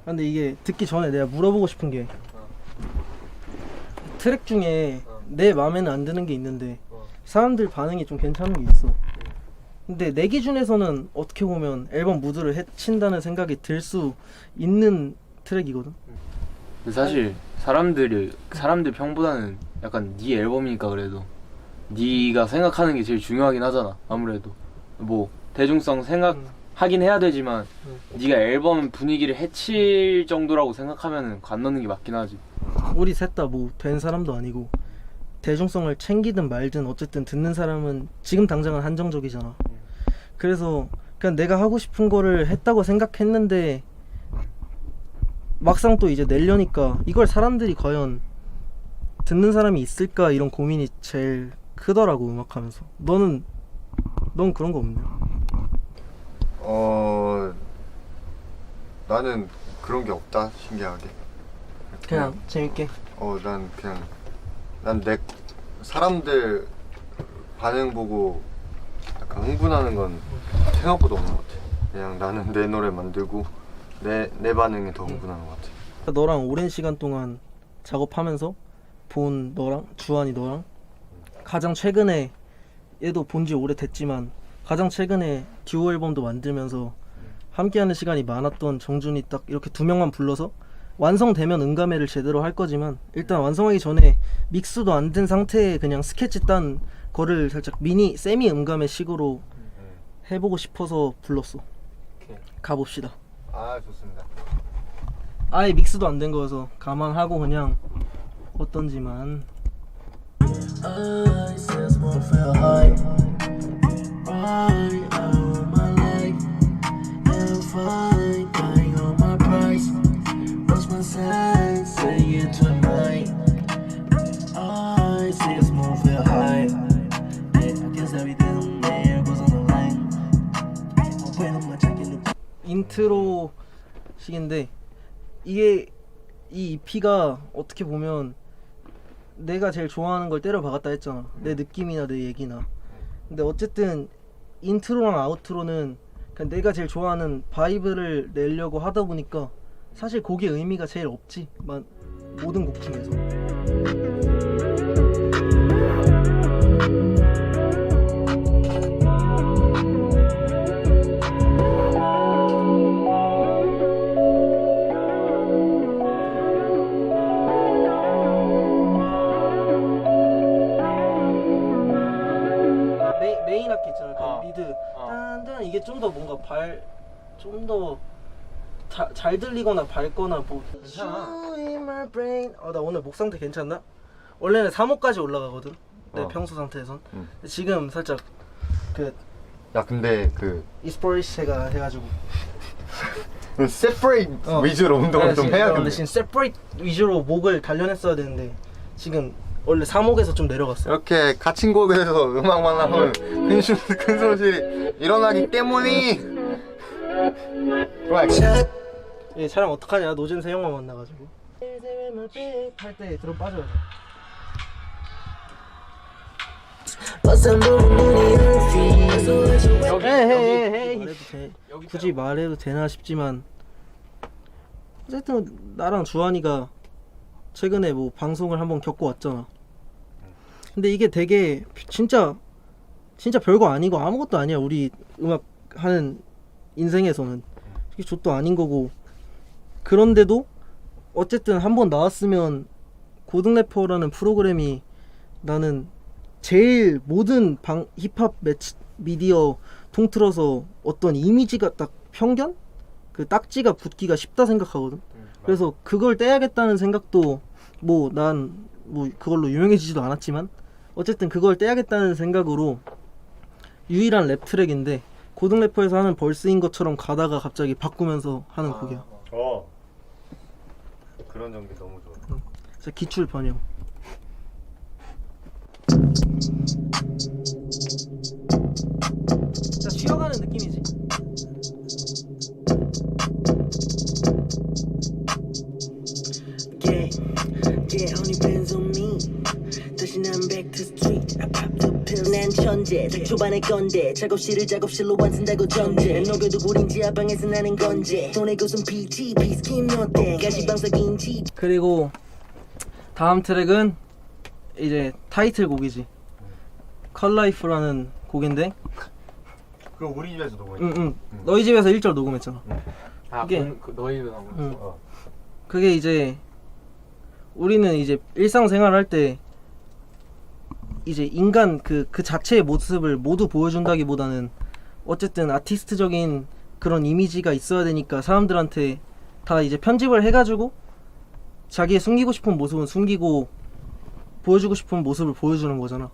근데 이게 듣기 전에 내가 물어보고 싶은 게 트랙 중에 내 마음에는 안 드는 게 있는데 사람들 반응이 좀 괜찮은 게 있어. 근데 내 기준에서는 어떻게 보면 앨범 무드를 해친다는 생각이 들 수 있는 트랙이거든. 사실 사람들 평보다는 약간 네 앨범이니까 그래도 네가 생각하는 게 제일 중요하긴 하잖아. 아무래도 뭐 대중성 생각하긴 해야 되지만 네가 앨범 분위기를 해칠 정도라고 생각하면은 안 넣는 게 맞긴 하지. 우리 셋 다 뭐 된 사람도 아니고 대중성을 챙기든 말든 어쨌든 듣는 사람은 지금 당장은 한정적이잖아. 그래서 그냥 내가 하고 싶은 거를 했다고 생각했는데 막상 또 이제 내려니까 이걸 사람들이 과연 듣는 사람이 있을까 이런 고민이 제일 크더라고 음악하면서. 넌 그런 거 없냐? 나는 그런 게 없다. 신기하게. 그냥 재밌게. 난 내 사람들 반응 보고 약간 흥분하는 건 생각보다 없는 것 같아. 그냥 나는 내 노래 만들고 내 반응에 더 흥분하는 것 같아. 너랑 오랜 시간 동안 작업하면서 본 너랑 주한이 너랑 가장 최근에 얘도 본지 오래됐지만 가장 최근에 듀오 앨범도 만들면서 함께하는 시간이 많았던 정준이 딱 이렇게 두 명만 불러서 완성되면 응가매를 제대로 할 거지만 일단 완성하기 전에 믹스도 안 된 상태에 그냥 스케치 딴 거를 살짝 미니 세미 응가매 식으로 해보고 싶어서 불렀어. 가봅시다. 아, 좋습니다. 아예 믹스도 안 된 거여서 감안하고 그냥 어떤지만. 인트로식인데 이게 이 EP가 어떻게 보면 내가 제일 좋아하는 걸 때려 박았다 했잖아. 내 느낌이나 내 얘기나. 근데 어쨌든 인트로랑 아우트로는 그냥 내가 제일 좋아하는 바이브를 내려고 하다 보니까 사실 곡의 의미가 제일 없지. 모든 곡 중에서. 메인 악기 있잖아. 그 리드 딴딴 이게 좀 더 뭔가 좀 더 잘 들리거나 밝거나 뭐. 괜찮아. 나 오늘 목 상태 괜찮나? 원래는 3호까지 올라가거든. 내 평소 상태에선. 근데 지금 살짝 야, 근데 이스포리스가 해가지고 세퍼레이트 위주로 운동을 좀 해야겠네. 근데 지금 세퍼레이트 위주로 목을 단련했어야 되는데 지금 원래 3호에서 좀 내려갔어. 이렇게 갇힌 곳에서 음악만 하면 큰 손실이 일어나기 때문이. 이 촬영 어떡하냐? 노잼 세 형만 만나가지고 할 때 들어 빠져요. 굳이 말해도 되나 싶지만 어쨌든 나랑 주한이가 최근에 뭐 방송을 한번 겪고 왔잖아. 근데 이게 되게 진짜 별거 아니고 아무것도 아니야. 우리 음악 하는 인생에서는 이게 좆도 아닌 거고. 그런데도 어쨌든 한번 나왔으면 고등 래퍼라는 프로그램이 나는 제일 모든 힙합 미디어 통틀어서 어떤 이미지가 딱 편견? 그 딱지가 붙기가 쉽다 생각하거든. 그래서 그걸 떼야겠다는 생각도 난 그걸로 유명해지지도 않았지만 어쨌든 그걸 떼야겠다는 생각으로 유일한 랩 트랙인데 고등 래퍼에서 하는 벌스인 것처럼 가다가 갑자기 바꾸면서 하는 곡이야. 그런 점이 너무 좋아. 진짜 기출 번역. 진짜 쉬어가는 느낌이지. Get only bands on me. 다시 난 back to street. I pop the pill 난 천재 언제 딱 초반에 건데 작업실을 작업실로 완성되고 전제 녹여도 우린 지하방에서 나는 건제 손에 고순 PT 피스킴 노땡 가시방석인지. 그리고 다음 트랙은 이제 타이틀곡이지. 컬라이프라는 곡인데 그거 우리 집에서 녹음했지. 응. 너희 집에서 1절 녹음했잖아. 아 이게- 너희 나온 거. 응. 그게 이제 우리는 이제 일상생활 할 때 이제 인간 그 자체의 모습을 모두 보여준다기보다는 어쨌든 아티스트적인 그런 이미지가 있어야 되니까 사람들한테 다 이제 편집을 해가지고 자기의 숨기고 싶은 모습은 숨기고 보여주고 싶은 모습을 보여주는 거잖아.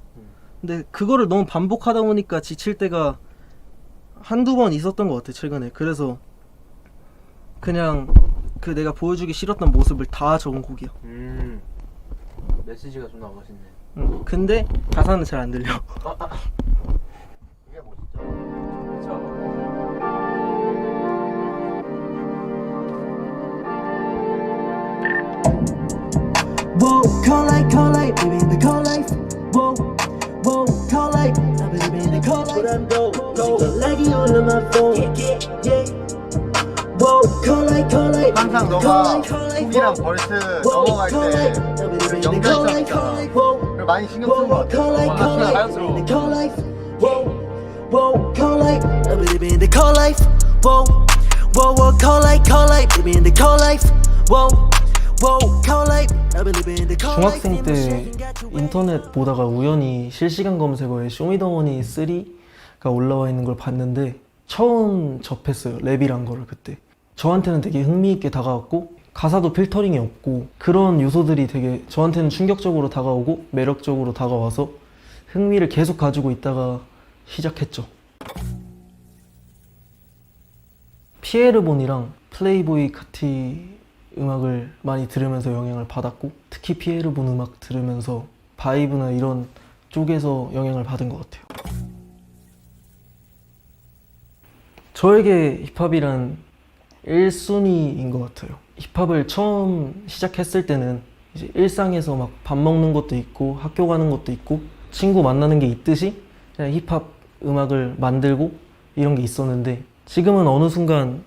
근데 그거를 너무 반복하다 보니까 지칠 때가 한두 번 있었던 것 같아 최근에. 그래서 그냥 그 내가 보여주기 싫었던 모습을 다 적은 곡이야. 메시지가 좀 나가시네. 근데 가사는 잘 안 들려. 이게 멋있죠. Whoa, call light, baby in the call life. Whoa, whoa, call light, I believe in the call life. But I'm dope, like you on my phone. Yeah. Whoa, call light, 항상 너가 훅이랑 벌스 넘어갈 때 연결점 있잖아. 그걸 많이 신경 쓰는 것 같아. 자연스러워. Whoa, call light, I believe in the call life. Whoa, whoa, call light, baby in the call life. Whoa, call light, I believe in the call life. 중학생 때 인터넷 보다가 우연히 실시간 검색어에 쇼미더머니 3가 올라와 있는 걸 봤는데 처음 접했어요. 랩이란 거를 그때. 저한테는 되게 흥미있게 다가왔고 가사도 필터링이 없고 그런 요소들이 되게 저한테는 충격적으로 다가오고 매력적으로 다가와서 흥미를 계속 가지고 있다가 시작했죠. 피에르 본이랑 플레이보이 카티 음악을 많이 들으면서 영향을 받았고 특히 피에르 본 음악 들으면서 바이브나 이런 쪽에서 영향을 받은 것 같아요. 저에게 힙합이란 1순위인 것 같아요. 힙합을 처음 시작했을 때는 이제 일상에서 막 밥 먹는 것도 있고 학교 가는 것도 있고 친구 만나는 게 있듯이 그냥 힙합 음악을 만들고 이런 게 있었는데 지금은 어느 순간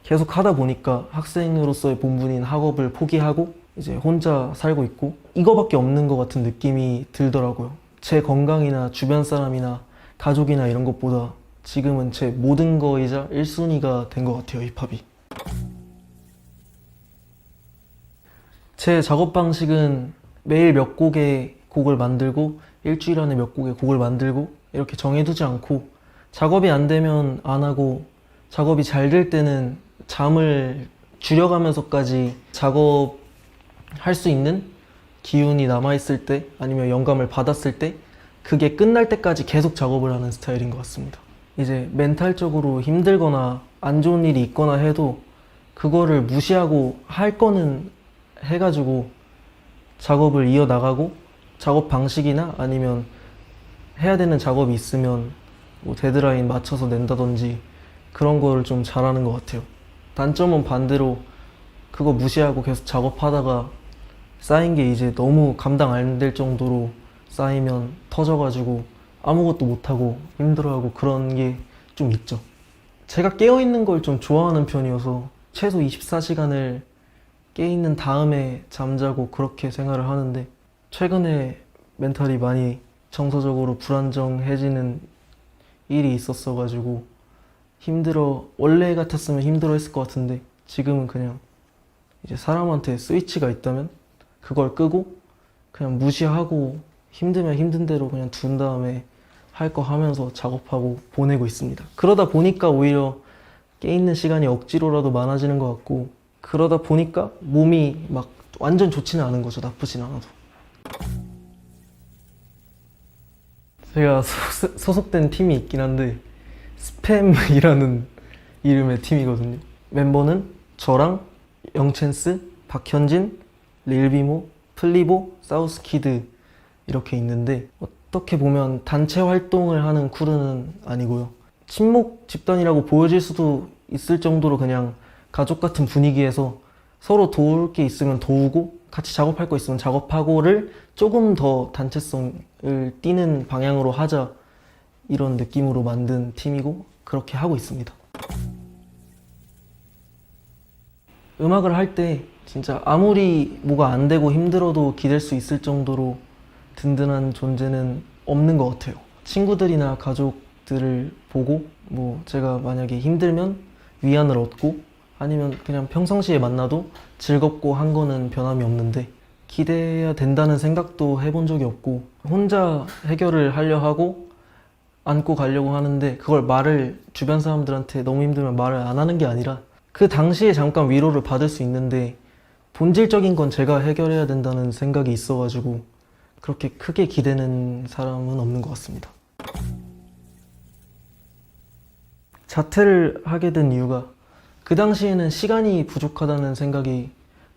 계속 하다 보니까 학생으로서의 본분인 학업을 포기하고 이제 혼자 살고 있고 이거밖에 없는 것 같은 느낌이 들더라고요. 제 건강이나 주변 사람이나 가족이나 이런 것보다 지금은 제 모든 거이자 1순위가 된 것 같아요, 힙합이. 제 작업 방식은 매일 몇 곡의 곡을 만들고 일주일 안에 몇 곡의 곡을 만들고 이렇게 정해두지 않고 작업이 안 되면 안 하고 작업이 잘 될 때는 잠을 줄여가면서까지 작업할 수 있는 기운이 남아있을 때 아니면 영감을 받았을 때 그게 끝날 때까지 계속 작업을 하는 스타일인 것 같습니다. 이제 멘탈적으로 힘들거나 안 좋은 일이 있거나 해도 그거를 무시하고 할 거는 해가지고 작업을 이어나가고 작업 방식이나 아니면 해야 되는 작업이 있으면 뭐 데드라인 맞춰서 낸다든지 그런 거를 좀 잘하는 것 같아요. 단점은 반대로 그거 무시하고 계속 작업하다가 쌓인 게 이제 너무 감당 안 될 정도로 쌓이면 터져가지고 아무것도 못하고 힘들어하고 그런 게 좀 있죠. 제가 깨어있는 걸 좀 좋아하는 편이어서 최소 24시간을 깨있는 다음에 잠자고 그렇게 생활을 하는데 최근에 멘탈이 많이 정서적으로 불안정해지는 일이 있었어가지고 원래 같았으면 힘들어 했을 것 같은데 지금은 그냥 이제 사람한테 스위치가 있다면 그걸 끄고 그냥 무시하고 힘들면 힘든 대로 그냥 둔 다음에 할 거 하면서 작업하고 보내고 있습니다. 그러다 보니까 오히려 깨있는 시간이 억지로라도 많아지는 것 같고 그러다 보니까 몸이 막 완전 좋지는 않은 거죠. 나쁘진 않아도. 제가 소속된 팀이 있긴 한데 스팸이라는 이름의 팀이거든요. 멤버는 저랑 영첸스, 박현진, 릴비모, 플리보, 사우스키드 이렇게 있는데 어떻게 보면 단체 활동을 하는 크루는 아니고요. 친목 집단이라고 보여질 수도 있을 정도로 그냥 가족 같은 분위기에서 서로 도울 게 있으면 도우고 같이 작업할 거 있으면 작업하고를 조금 더 단체성을 띠는 방향으로 하자 이런 느낌으로 만든 팀이고 그렇게 하고 있습니다. 음악을 할 때 진짜 아무리 뭐가 안 되고 힘들어도 기댈 수 있을 정도로 든든한 존재는 없는 것 같아요. 친구들이나 가족들을 보고 뭐 제가 만약에 힘들면 위안을 얻고 아니면 그냥 평상시에 만나도 즐겁고 한 거는 변함이 없는데 기대야 된다는 생각도 해본 적이 없고 혼자 해결을 하려 하고 안고 가려고 하는데 그걸 말을 주변 사람들한테 너무 힘들면 말을 안 하는 게 아니라 그 당시에 잠깐 위로를 받을 수 있는데 본질적인 건 제가 해결해야 된다는 생각이 있어가지고 그렇게 크게 기대는 사람은 없는 것 같습니다. 자퇴를 하게 된 이유가 그 당시에는 시간이 부족하다는 생각이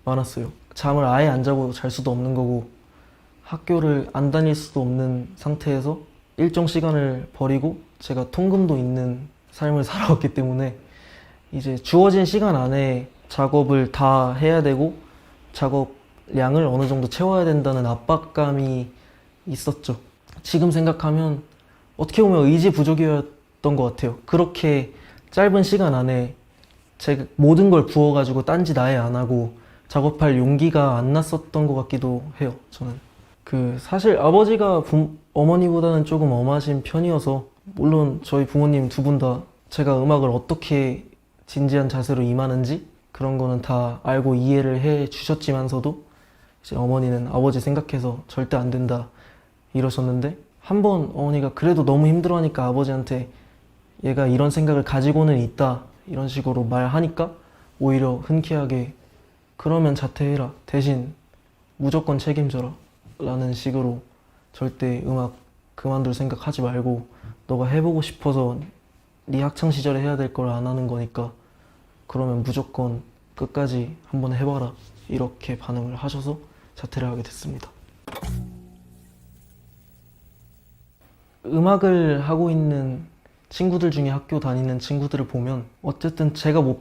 많았어요. 잠을 아예 안 자고 잘 수도 없는 거고 학교를 안 다닐 수도 없는 상태에서 일정 시간을 버리고 제가 통금도 있는 삶을 살아왔기 때문에 이제 주어진 시간 안에 작업을 다 해야 되고 작업량을 어느 정도 채워야 된다는 압박감이 있었죠. 지금 생각하면 어떻게 보면 의지 부족이었던 것 같아요. 그렇게 짧은 시간 안에 제 모든 걸 부어가지고 딴짓 아예 안 하고 작업할 용기가 안 났었던 것 같기도 해요. 저는 사실 아버지가 어머니보다는 조금 엄하신 편이어서 물론 저희 부모님 두 분 다 제가 음악을 어떻게 진지한 자세로 임하는지 그런 거는 다 알고 이해를 해 주셨지만서도 이제 어머니는 아버지 생각해서 절대 안 된다 이러셨는데 한 번 어머니가 그래도 너무 힘들어하니까 아버지한테 얘가 이런 생각을 가지고는 있다 이런 식으로 말하니까 오히려 흔쾌하게 그러면 자퇴해라 대신 무조건 책임져라 라는 식으로 절대 음악 그만둘 생각 하지 말고 너가 해보고 싶어서 네 학창시절에 해야 될 걸 안 하는 거니까 그러면 무조건 끝까지 한번 해봐라 이렇게 반응을 하셔서 자퇴를 하게 됐습니다. 음악을 하고 있는 친구들 중에 학교 다니는 친구들을 보면 어쨌든 제가 못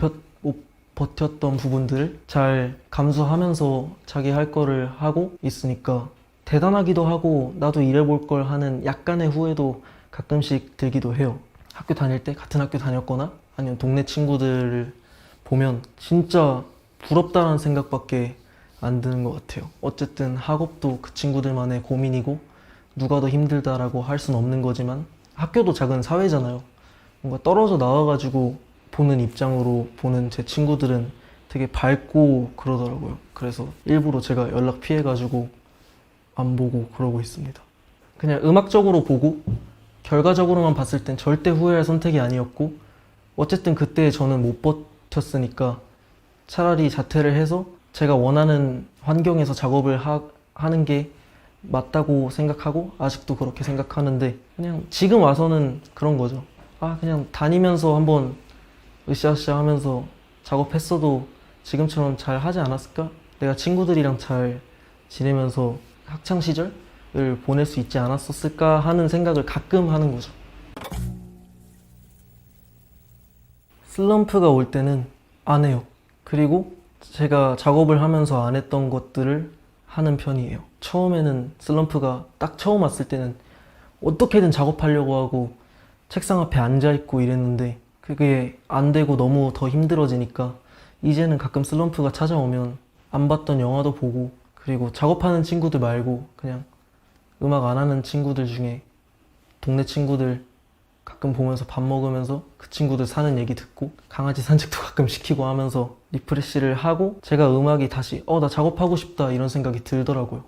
버텼던 부분들을 잘 감수하면서 자기 할 거를 하고 있으니까 대단하기도 하고 나도 이래볼 걸 하는 약간의 후회도 가끔씩 들기도 해요. 학교 다닐 때 같은 학교 다녔거나 아니면 동네 친구들을 보면 진짜 부럽다는 생각밖에 안 드는 것 같아요. 어쨌든 학업도 그 친구들만의 고민이고 누가 더 힘들다라고 할 수는 없는 거지만 학교도 작은 사회잖아요. 뭔가 떨어져 나와가지고 보는 입장으로 보는 제 친구들은 되게 밝고 그러더라고요. 그래서 일부러 제가 연락 피해가지고 안 보고 그러고 있습니다. 그냥 음악적으로 보고 결과적으로만 봤을 땐 절대 후회할 선택이 아니었고 어쨌든 그때 저는 못 버텼으니까 차라리 자퇴를 해서 제가 원하는 환경에서 작업을 하는 게 맞다고 생각하고 아직도 그렇게 생각하는데 그냥 지금 와서는 그런 거죠. 그냥 다니면서 한번 으쌰으쌰 하면서 작업했어도 지금처럼 잘 하지 않았을까? 내가 친구들이랑 잘 지내면서 학창시절을 보낼 수 있지 않았었을까 하는 생각을 가끔 하는 거죠. 슬럼프가 올 때는 안 해요. 그리고 제가 작업을 하면서 안 했던 것들을 하는 편이에요. 처음에는 슬럼프가 딱 처음 왔을 때는 어떻게든 작업하려고 하고 책상 앞에 앉아있고 이랬는데 그게 안 되고 너무 더 힘들어지니까 이제는 가끔 슬럼프가 찾아오면 안 봤던 영화도 보고 그리고 작업하는 친구들 말고 그냥 음악 안 하는 친구들 중에 동네 친구들 가끔 보면서 밥 먹으면서 그 친구들 사는 얘기 듣고 강아지 산책도 가끔 시키고 하면서 리프레시를 하고 제가 음악이 다시 나 작업하고 싶다 이런 생각이 들더라고요.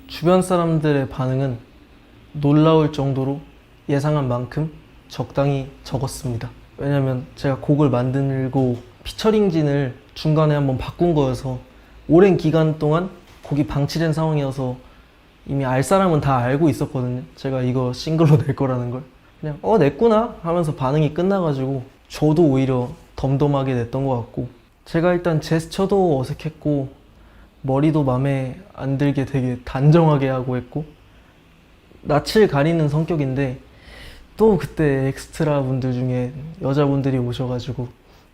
주변 사람들의 반응은 놀라울 정도로 예상한 만큼 적당히 적었습니다. 왜냐면 제가 곡을 만들고 피처링진을 중간에 한번 바꾼 거여서 오랜 기간 동안 곡이 방치된 상황이어서 이미 알 사람은 다 알고 있었거든요. 제가 이거 싱글로 낼 거라는 걸. 그냥 냈구나 하면서 반응이 끝나가지고 저도 오히려 덤덤하게 냈던 것 같고 제가 일단 제스처도 어색했고 머리도 맘에 안 들게 되게 단정하게 하고 했고 낯을 가리는 성격인데 또 그때 엑스트라 분들 중에 여자분들이 오셔가지고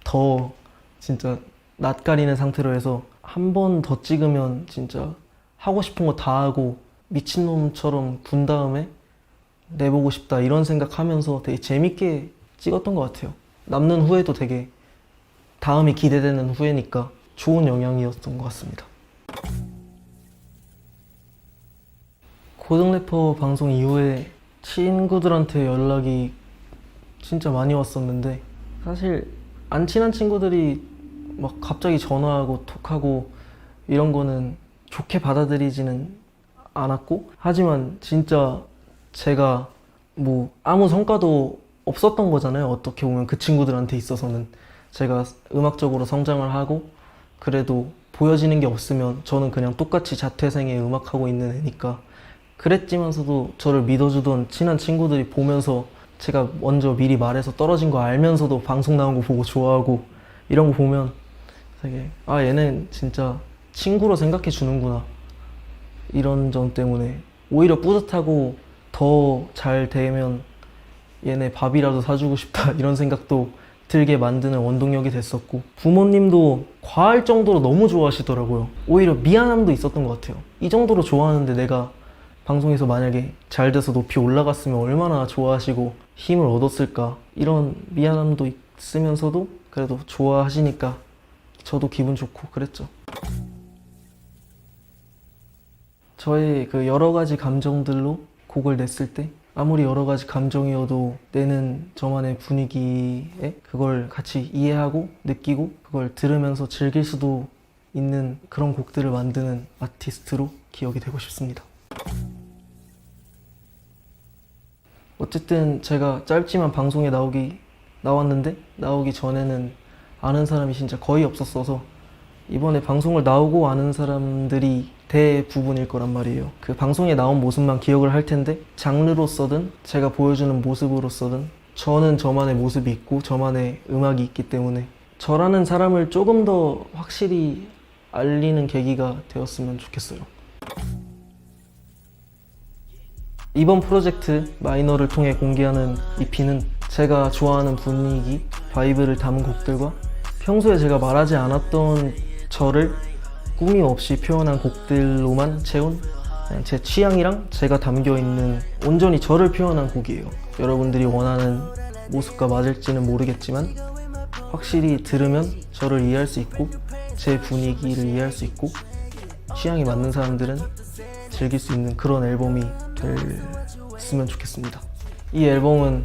더 진짜 낯 가리는 상태로 해서 한 번 더 찍으면 진짜 하고 싶은 거 다 하고 미친놈처럼 군 다음에 내보고 싶다 이런 생각하면서 되게 재밌게 찍었던 것 같아요. 남는 후회도 되게 다음이 기대되는 후회니까 좋은 영향이었던 것 같습니다. 고등 래퍼 방송 이후에 친구들한테 연락이 진짜 많이 왔었는데 사실 안 친한 친구들이 막 갑자기 전화하고 톡하고 이런 거는 좋게 받아들이지는 않았고, 하지만 진짜 제가 뭐 아무 성과도 없었던 거잖아요. 어떻게 보면 그 친구들한테 있어서는 제가 음악적으로 성장을 하고 그래도 보여지는 게 없으면 저는 그냥 똑같이 자퇴생에 음악하고 있는 애니까 그랬지만서도 저를 믿어주던 친한 친구들이 보면서 제가 먼저 미리 말해서 떨어진 거 알면서도 방송 나온 거 보고 좋아하고 이런 거 보면 되게 아 얘는 진짜 친구로 생각해 주는구나 이런 점 때문에 오히려 뿌듯하고 더 잘 되면 얘네 밥이라도 사주고 싶다 이런 생각도 들게 만드는 원동력이 됐었고, 부모님도 과할 정도로 너무 좋아하시더라고요. 오히려 미안함도 있었던 것 같아요. 이 정도로 좋아하는데 내가 방송에서 만약에 잘 돼서 높이 올라갔으면 얼마나 좋아하시고 힘을 얻었을까, 이런 미안함도 있으면서도 그래도 좋아하시니까 저도 기분 좋고 그랬죠. 저의 그 여러 가지 감정들로 곡을 냈을 때 아무리 여러 가지 감정이어도 내는 저만의 분위기에 그걸 같이 이해하고 느끼고 그걸 들으면서 즐길 수도 있는 그런 곡들을 만드는 아티스트로 기억이 되고 싶습니다. 어쨌든 제가 짧지만 방송에 나왔는데 나오기 전에는 아는 사람이 진짜 거의 없었어서 이번에 방송을 나오고 아는 사람들이 대부분일 거란 말이에요. 그 방송에 나온 모습만 기억을 할 텐데 장르로서든 제가 보여주는 모습으로서든 저는 저만의 모습이 있고 저만의 음악이 있기 때문에 저라는 사람을 조금 더 확실히 알리는 계기가 되었으면 좋겠어요. 이번 프로젝트 마이너를 통해 공개하는 EP는 제가 좋아하는 분위기, 바이브를 담은 곡들과 평소에 제가 말하지 않았던 저를 꾸밈 없이 표현한 곡들로만 채운 그냥 제 취향이랑 제가 담겨있는 온전히 저를 표현한 곡이에요. 여러분들이 원하는 모습과 맞을지는 모르겠지만 확실히 들으면 저를 이해할 수 있고 제 분위기를 이해할 수 있고 취향이 맞는 사람들은 즐길 수 있는 그런 앨범이 됐으면 좋겠습니다. 이 앨범은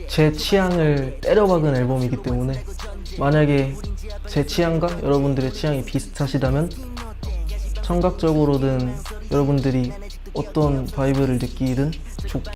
제 취향을 때려박은 앨범이기 때문에 만약에 제 취향과 여러분들의 취향이 비슷하시다면 청각적으로든 여러분들이 어떤 바이브를 느끼든